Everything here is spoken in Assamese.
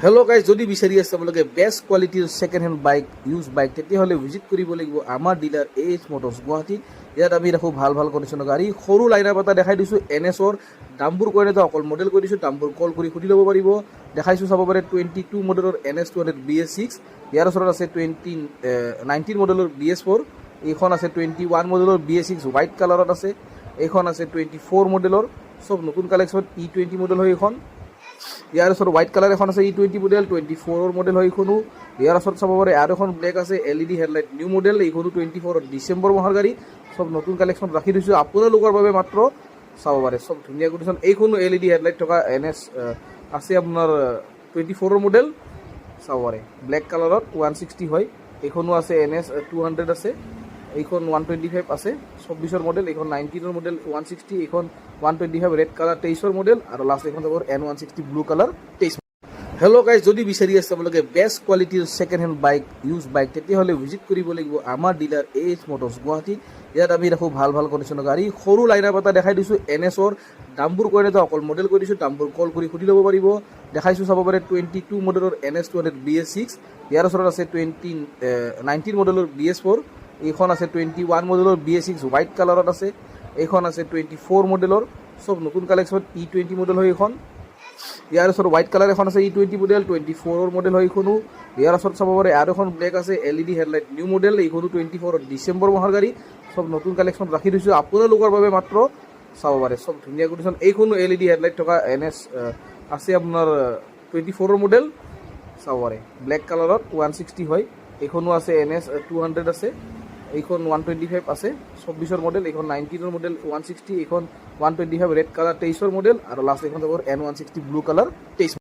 হেল্ল' গাইজ, যদি বিচাৰি আছে আপোনালোকে বেষ্ট কোৱালিটিৰ second hand bike use bike তেতিয়াহ'লে ভিজিট কৰিব লাগিব আমাৰ ডিলাৰ এইচ মটৰ্ছ গুৱাহাটী। ইয়াত আমি ৰাখোঁ ভাল ভাল কণ্ডিশ্যনৰ গাড়ী। সৰু লাইন আপ এটা দেখাই দিছোঁ NSৰ দামবোৰ কৈ নাযাওঁ, অকল মডেল কৈ দিছোঁ। দামবোৰ কল কৰি সুধি ল'ব পাৰিব। দেখাইছোঁ চাব পাৰে 22 মডেলৰ NS200 BS6। ইয়াৰ ওচৰত আছে 19 মডেলৰ BS4। এইখন আছে 21 মডেলৰ BS6 হোৱাইট কালাৰত আছে। এইখন আছে 24 মডেলৰ, চব নতুন কালেকশ্যন। E20 মডেল হয় এইখন। ইয়াৰ ওচৰত হোৱাইট কালাৰ এখন আছে E20 মডেল, 24 মডেল হয় এইখনো। ইয়াৰ ওচৰত চাব পাৰে আৰু এখন ব্লেক আছে LED হেডলাইট নিউ মডেল, এইখনো 24 ডিচেম্বৰ মাহৰ গাড়ী। চব নতুন কালেকশ্যন ৰাখি দিছোঁ আপোনালোকৰ বাবে মাত্ৰ। চাব পাৰে চব ধুনীয়া কণ্ডিশ্যন। এইখনো LED হেডলাইট থকা NS আছে আপোনাৰ 24 মডেল। চাব পাৰে ব্লেক কালাৰত 160 হয়। এইখনো আছে NS 200 আছে। এইখন 125 আছে 24 মডেল। এইখন 19 মডেল 160। এইখন 125 ৰেড কালাৰ 23 মডেল। আৰু লাষ্ট এইখন যাব N160 blue colour 23। Hello' guys, যদি বিচাৰি আছে আপোনালোকে বেষ্ট কোৱালিটিৰ second hand bike use bike তেতিয়াহ'লে ভিজিট কৰিব লাগিব আমাৰ ডিলাৰ এইচ মটৰ্ছ গুৱাহাটী। ইয়াত আমি ৰাখোঁ ভাল ভাল কণ্ডিশ্যনৰ গাড়ী। সৰু লাইন আপ এটা দেখাই দিছোঁ NSৰ দামবোৰ কৈ নাযাওঁ, অকল মডেল কৈ দিছোঁ। দামবোৰ কল কৰি সুধি ল'ব পাৰিব। দেখাইছোঁ চাব পাৰে 22 মডেলৰ NS200 BS6। ইয়াৰ ওচৰত আছে 19 মডেলৰ BS4। এইখন আছে 21 মডেলৰ BS6 হোৱাইট কালাৰত আছে। এইখন আছে 24 মডেলৰ, চব নতুন কালেকশ্যন। E20 মডেল হয় এইখন। ইয়াৰ ওচৰত হোৱাইট কালাৰ এখন আছে E20 মডেল, 24 মডেল হয় এইখনো। ইয়াৰ ওচৰত চাব পাৰে আৰু এখন ব্লেক আছে LED হেডলাইট নিউ মডেল, এইখনো 24 ডিচেম্বৰ মাহৰ গাড়ী। চব নতুন কালেকশ্যন ৰাখি দিছোঁ আপোনালোকৰ বাবে মাত্ৰ। চাব পাৰে চব ধুনীয়া কণ্ডিশ্যন। এইখনো LED হেডলাইট থকা NS আছে আপোনাৰ 24 মডেল। চাব পাৰে ব্লেক কালাৰত 160 হয়। এইখনো আছে NS 200 আছে। এইখন 125 আছে 24 মডেল। এইখন 19 মডেল 160। এইখন 125 ৰেড কালাৰ 23 মডেল। আৰু লাষ্ট এইখন যাব N160 ব্লু কালাৰ 23।